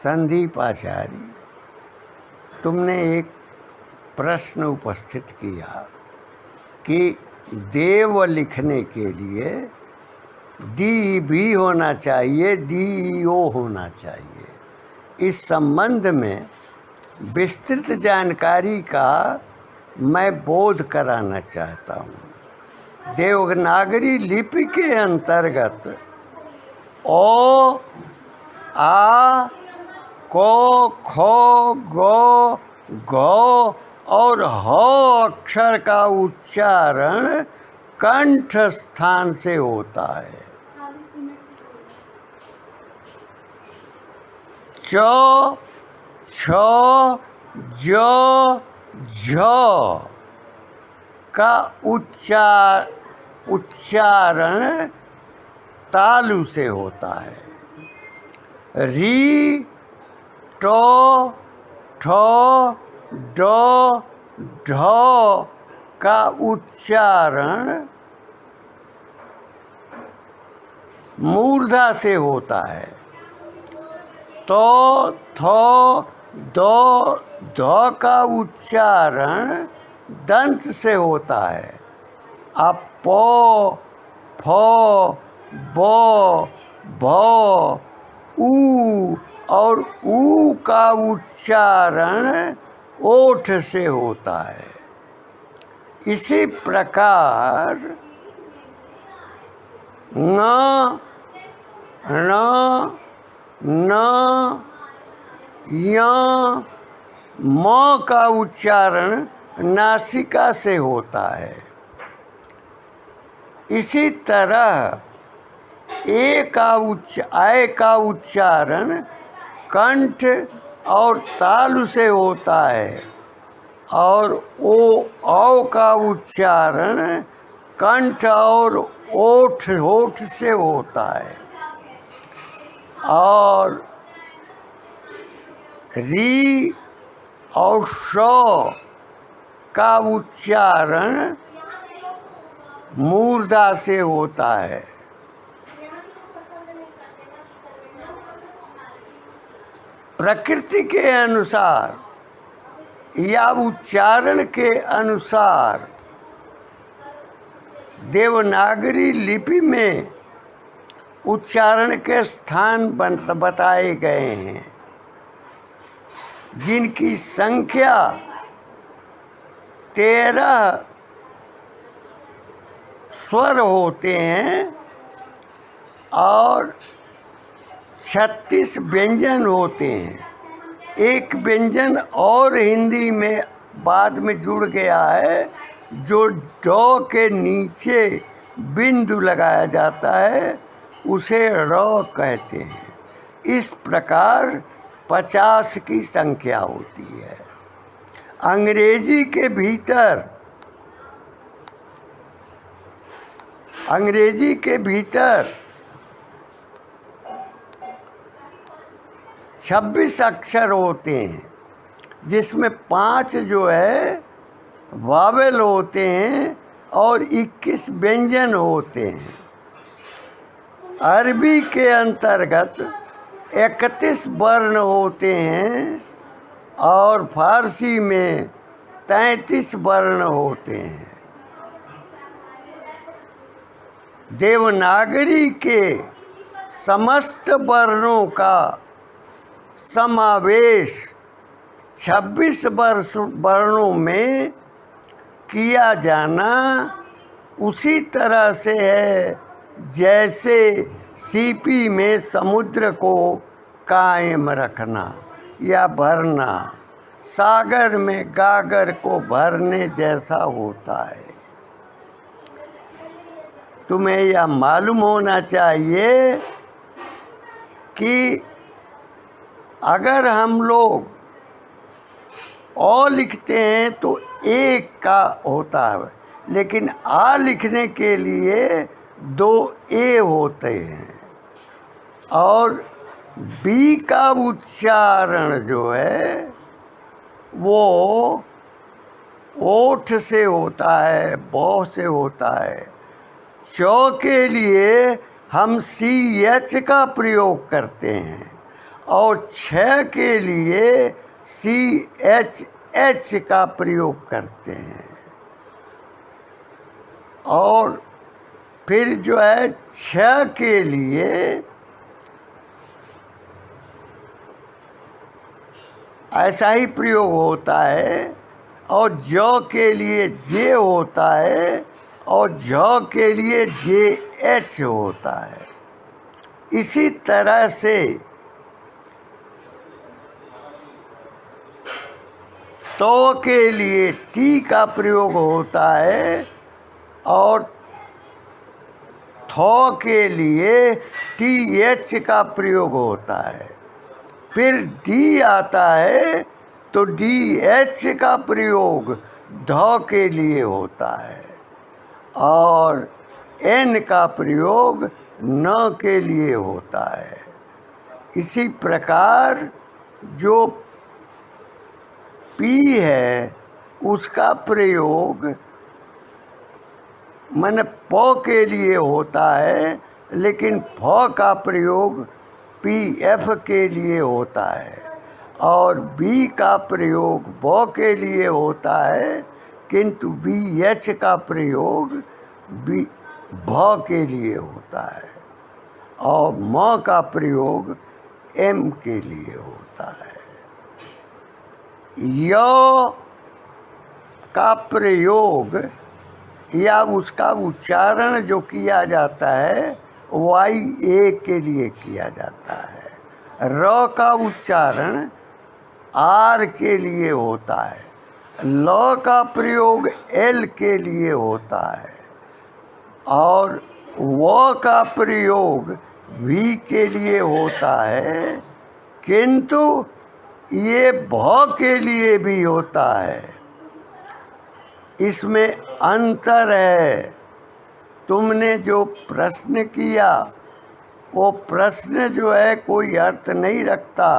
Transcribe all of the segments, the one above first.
संदीप आचार्य, तुमने एक प्रश्न उपस्थित किया कि देव लिखने के लिए डी भी होना चाहिए, DEO होना चाहिए। इस संबंध में विस्तृत जानकारी का मैं बोध कराना चाहता हूँ। देवनागरी लिपि के अंतर्गत ओ, आ, को, खो, गो, घो और हो अक्षर का उच्चारण कंठ स्थान से होता है। चो, छो, जो, झो का उच्चारण तालु से होता है। री, टो, ठो, डो, ढो का उच्चारण मूर्धा से होता है। तो, थो, दो, धो का उच्चारण दंत से होता है। अब पो, फो, बो, भो, ऊ और ऊ का उच्चारण ओठ से होता है। इसी प्रकार न, ण, न, य, म का उच्चारण नासिका से होता है। इसी तरह आय का उच्चारण कंठ और तालु से होता है और औ का उच्चारण कंठ और होठ से होता है। और री और शो का उच्चारण मूर्धा से होता है। प्रकृति के अनुसार या उच्चारण के अनुसार देवनागरी लिपि में उच्चारण के स्थान बताए गए हैं, जिनकी संख्या 13 स्वर होते हैं और 36 व्यंजन होते हैं। एक व्यंजन और हिंदी में बाद में जुड़ गया है, जो डो के नीचे बिंदु लगाया जाता है, उसे रो कहते हैं। इस प्रकार 50 की संख्या होती है। अंग्रेजी के भीतर 26 अक्षर होते हैं, जिसमें 5 जो है वावेल होते हैं और 21 व्यंजन होते हैं। अरबी के अंतर्गत 31 वर्ण होते हैं और फारसी में 33 वर्ण होते हैं। देवनागरी के समस्त वर्णों का समावेश 26 वर्णों में किया जाना उसी तरह से है जैसे सीपी में समुद्र को कायम रखना या भरना सागर में गागर को भरने जैसा होता है। तुम्हें यह मालूम होना चाहिए कि अगर हम लोग ओ लिखते हैं तो एक का होता है, लेकिन आ लिखने के लिए 2 ए होते हैं। और बी का उच्चारण जो है वो ओठ से होता है, बौ से होता है। चौ के लिए हम CH का प्रयोग करते हैं और छ के लिए CHH का प्रयोग करते हैं। और फिर जो है छ के लिए ऐसा ही प्रयोग होता है, और ज के लिए जे होता है, और झ के लिए JH होता है। इसी तरह से तो के लिए टी का प्रयोग होता है, और थो के लिए TH का प्रयोग होता है। फिर डी आता है तो DH का प्रयोग ध के लिए होता है, और N का प्रयोग न के लिए होता है। इसी प्रकार जो P है उसका प्रयोग मन प के लिए होता है, लेकिन फ का प्रयोग PF के लिए होता है, और B का प्रयोग ब के लिए होता है, किंतु BH का प्रयोग भ के लिए होता है, और म का प्रयोग M के लिए होता है। य का प्रयोग या उसका उच्चारण जो किया जाता है YA के लिए किया जाता है। र का उच्चारण R के लिए होता है। ल का प्रयोग L के लिए होता है, और व का प्रयोग V के लिए होता है, किंतु ये भ के लिए भी होता है। इसमें अंतर है। तुमने जो प्रश्न किया वो प्रश्न जो है कोई अर्थ नहीं रखता,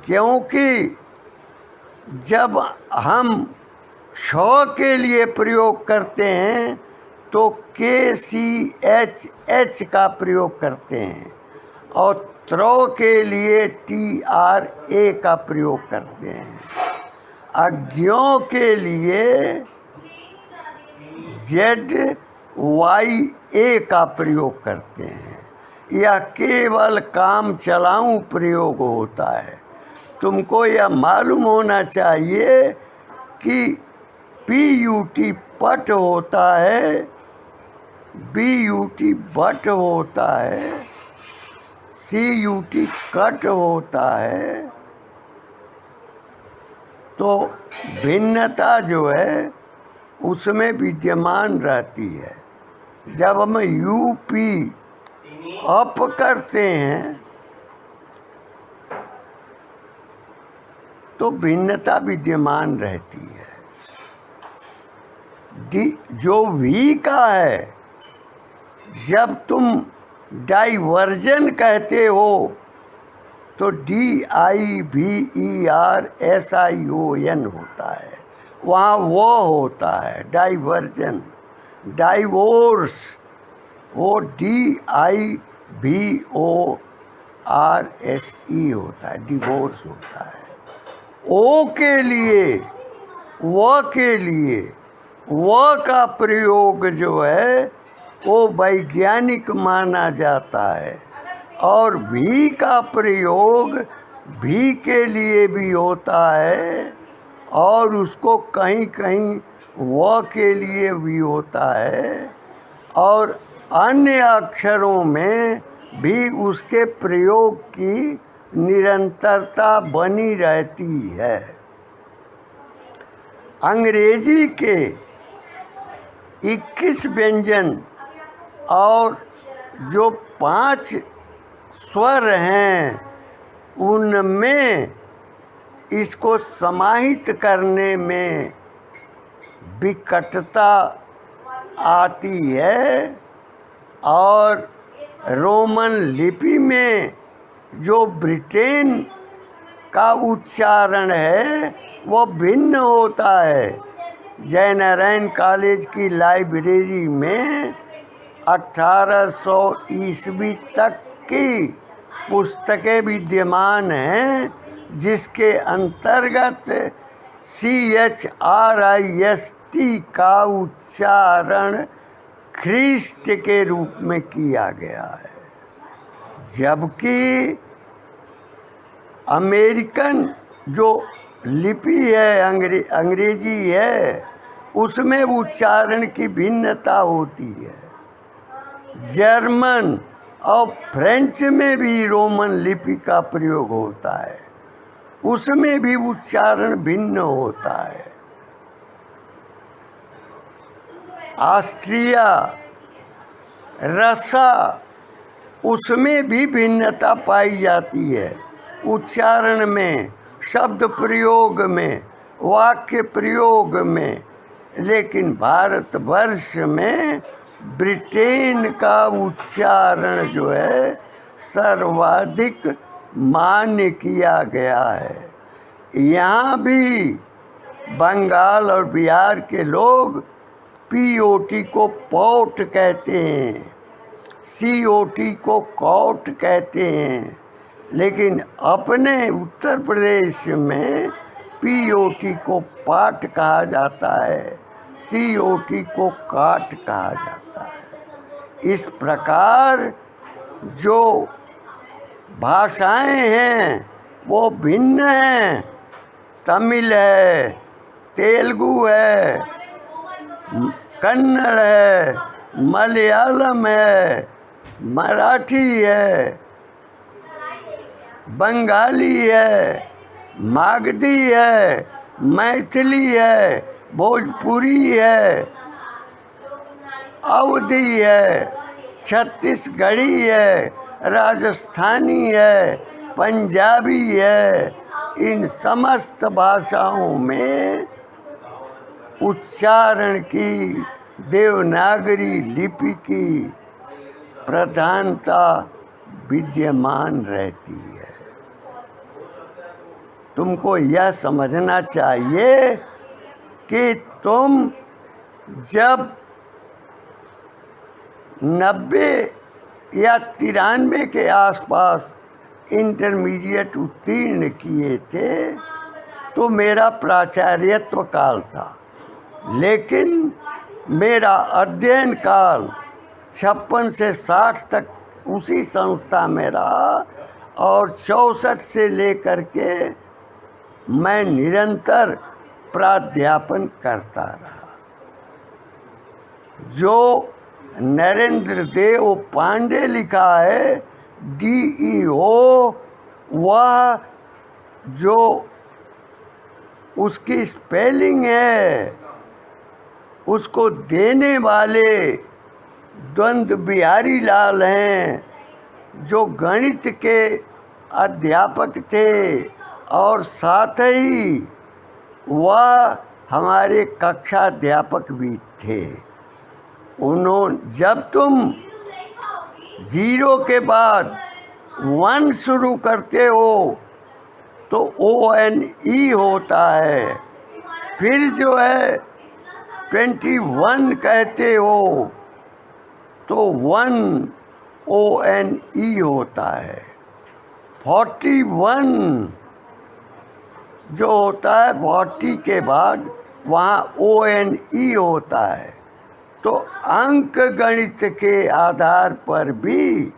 क्योंकि जब हम छ के लिए प्रयोग करते हैं तो KCHH का प्रयोग करते हैं, और त्र के लिए TRA का प्रयोग करते हैं। अज्ञों के लिए ZYA का प्रयोग करते हैं। यह केवल काम चलाऊं प्रयोग होता है। तुमको यह मालूम होना चाहिए कि PUT पट होता है, BUT बट होता है, CUT कट होता है। तो भिन्नता जो है उसमें विद्यमान रहती है। जब हम UP अप करते हैं तो भिन्नता विद्यमान रहती है। जो V का है, जब तुम डाइवर्जन कहते हो तो DIVERSION होता है, वहाँ वो होता है डाइवर्जन। डाइवोर्स वो DIVORSE होता है, डिवोर्स होता है। ओ के लिए व के लिए व का प्रयोग जो है वो वैज्ञानिक माना जाता है, और भी का प्रयोग भी के लिए भी होता है, और उसको कहीं कहीं व के लिए भी होता है, और अन्य अक्षरों में भी उसके प्रयोग की निरंतरता बनी रहती है। अंग्रेजी के 21 व्यंजन और जो 5 स्वर हैं उनमें इसको समाहित करने में विकटता आती है, और रोमन लिपि में जो ब्रिटेन का उच्चारण है वो भिन्न होता है। जयनारायण कॉलेज की लाइब्रेरी में 1800 ईस्वी तक की पुस्तकें विद्यमान हैं जिसके अंतर्गत CHRIST का उच्चारण ख्रीष्ट के रूप में किया गया है, जबकि अमेरिकन जो लिपि है अंग्रेजी है उसमें उच्चारण की भिन्नता होती है। जर्मन और फ्रेंच में भी रोमन लिपि का प्रयोग होता है, उसमें भी उच्चारण भिन्न होता है। ऑस्ट्रिया, रसा, उसमें भी भिन्नता पाई जाती है उच्चारण में, शब्द प्रयोग में, वाक्य प्रयोग में। लेकिन भारतवर्ष में ब्रिटेन का उच्चारण जो है सर्वाधिक मान्य किया गया है। यहाँ भी बंगाल और बिहार के लोग POT को पॉट कहते हैं, COT को कॉट कहते हैं, लेकिन अपने उत्तर प्रदेश में POT को पाट कहा जाता है, COT को काट कहा जाता है। इस प्रकार जो भाषाएं हैं वो भिन्न हैं। तमिल है, तेलुगु है, कन्नड़ है, मलयालम है, मराठी है, बंगाली है, मागधी है, मैथिली है, भोजपुरी है, अवधी है, छत्तीसगढ़ी है, राजस्थानी है, पंजाबी है। इन समस्त भाषाओं में उच्चारण की देवनागरी लिपि की प्रधानता विद्यमान रहती है। तुमको यह समझना चाहिए कि तुम जब 90 या 93 के आसपास इंटरमीडिएट उत्तीर्ण किए थे तो मेरा प्राचार्यत्व काल था, लेकिन मेरा अध्ययन काल 56 से 60 तक उसी संस्था में रहा और 64 से लेकर के मैं निरंतर प्राध्यापन करता रहा। जो नरेंद्र देव पांडे लिखा है DEO, वह जो उसकी स्पेलिंग है उसको देने वाले द्वंद्व बिहारी लाल हैं, जो गणित के अध्यापक थे और साथ ही वह हमारे कक्षा अध्यापक भी थे। उन्होंने जब तुम 0 के बाद 1 शुरू करते हो तो ONE होता है, फिर जो है 21 कहते हो तो 1 ONE होता है। 41 जो होता है 40 के बाद वहाँ ONE होता है। तो अंक गणित के आधार पर भी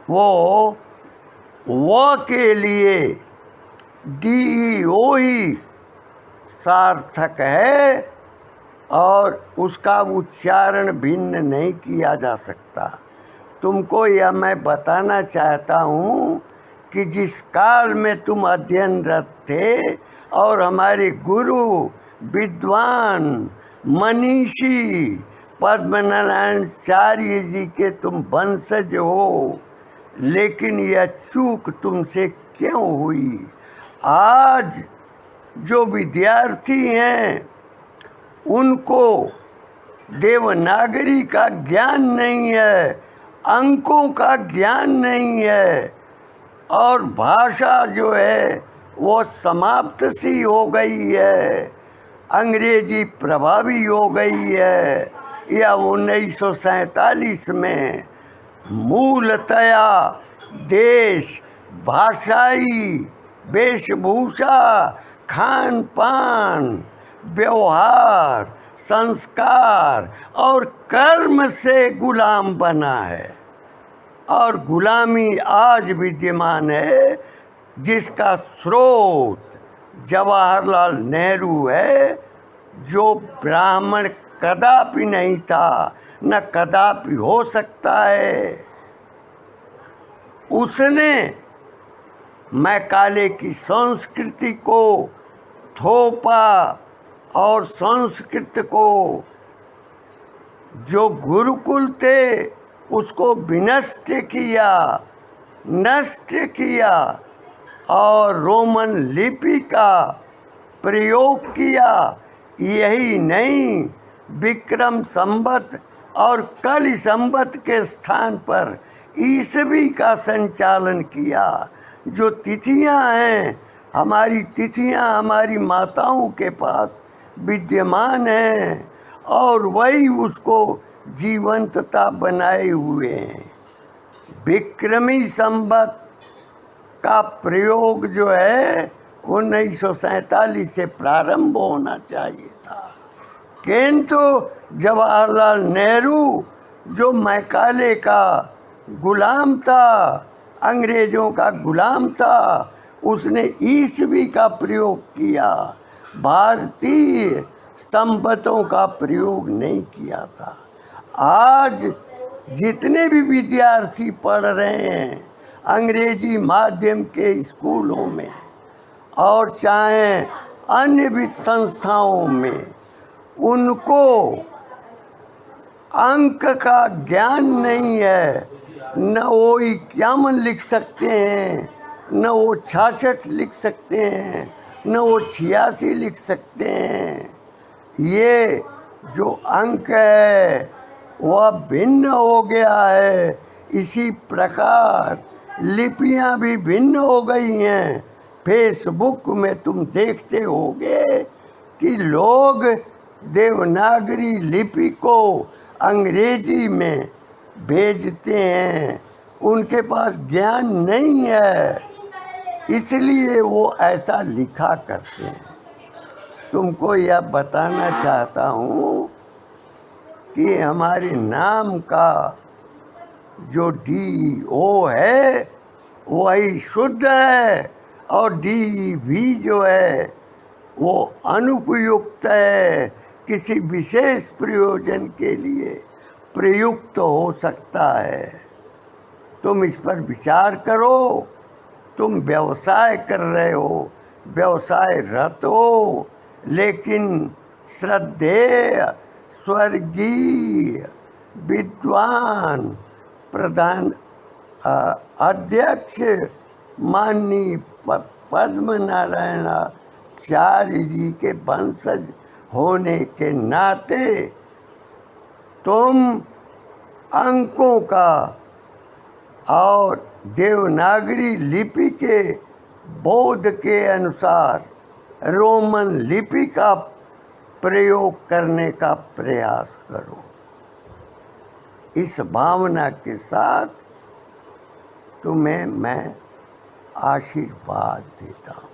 वो के लिए DEO ही सार्थक है और उसका उच्चारण भिन्न नहीं किया जा सकता। तुमको यह मैं बताना चाहता हूँ कि जिस काल में तुम अध्ययनरत थे और हमारे गुरु विद्वान मनीषी पद्मनारायणाचार्य जी के तुम वंशज हो, लेकिन यह चूक तुमसे क्यों हुई? आज जो विद्यार्थी हैं उनको देवनागरी का ज्ञान नहीं है, अंकों का ज्ञान नहीं है और भाषा जो है वो समाप्त सी हो गई है, अंग्रेजी प्रभावी हो गई है। या 1947 में मूलतया देश, भाषाई, वेशभूषा, खान पान, व्यवहार, संस्कार और कर्म से गुलाम बना है। और गुलामी आज विद्यमान है, जिसका स्रोत जवाहरलाल नेहरू है, जो ब्राह्मण कदापि नहीं था, न कदापि हो सकता है। उसने मैकाले की संस्कृति को थोपा और संस्कृत को, जो गुरुकुल थे, उसको विनष्ट किया, नष्ट किया और रोमन लिपि का प्रयोग किया। यही नहीं, विक्रम संवत और कलि संवत के स्थान पर ईसवी का संचालन किया। जो तिथियां हैं, हमारी तिथियां हमारी माताओं के पास विद्यमान हैं और वही उसको जीवंतता बनाए हुए हैं। विक्रमी संवत का प्रयोग जो है 1947 से प्रारंभ होना चाहिए था, किंतु जवाहरलाल नेहरू जो मैकाले का गुलाम था, अंग्रेज़ों का गुलाम था, उसने ईसवी का प्रयोग किया, भारतीय संवतों का प्रयोग नहीं किया था। आज जितने भी विद्यार्थी पढ़ रहे हैं अंग्रेजी माध्यम के स्कूलों में और चाहे अन्य वित्त संस्थाओं में, उनको अंक का ज्ञान नहीं है। न वो 51 लिख सकते हैं, न वो 66 लिख सकते हैं, न वो 86 लिख सकते हैं। ये जो अंक है वह भिन्न हो गया है। इसी प्रकार लिपियां भी भिन्न हो गई हैं। फेसबुक में तुम देखते होगे कि लोग देवनागरी लिपि को अंग्रेजी में भेजते हैं, उनके पास ज्ञान नहीं है, इसलिए वो ऐसा लिखा करते हैं। तुमको यह बताना चाहता हूँ कि हमारे नाम का जो DO है वही शुद्ध है और DV जो है वो अनुपयुक्त है, किसी विशेष प्रयोजन के लिए प्रयुक्त हो सकता है। तुम इस पर विचार करो। तुम व्यवसाय कर रहे हो, व्यवसाय रत हो, लेकिन श्रद्धेय स्वर्गीय विद्वान प्रधान अध्यक्ष माननीय पद्मनारायण आचार्य जी के वंशज होने के नाते तुम अंकों का और देवनागरी लिपि के बोध के अनुसार रोमन लिपि का प्रयोग करने का प्रयास करो। इस भावना के साथ तुम्हें मैं आशीर्वाद देता हूँ।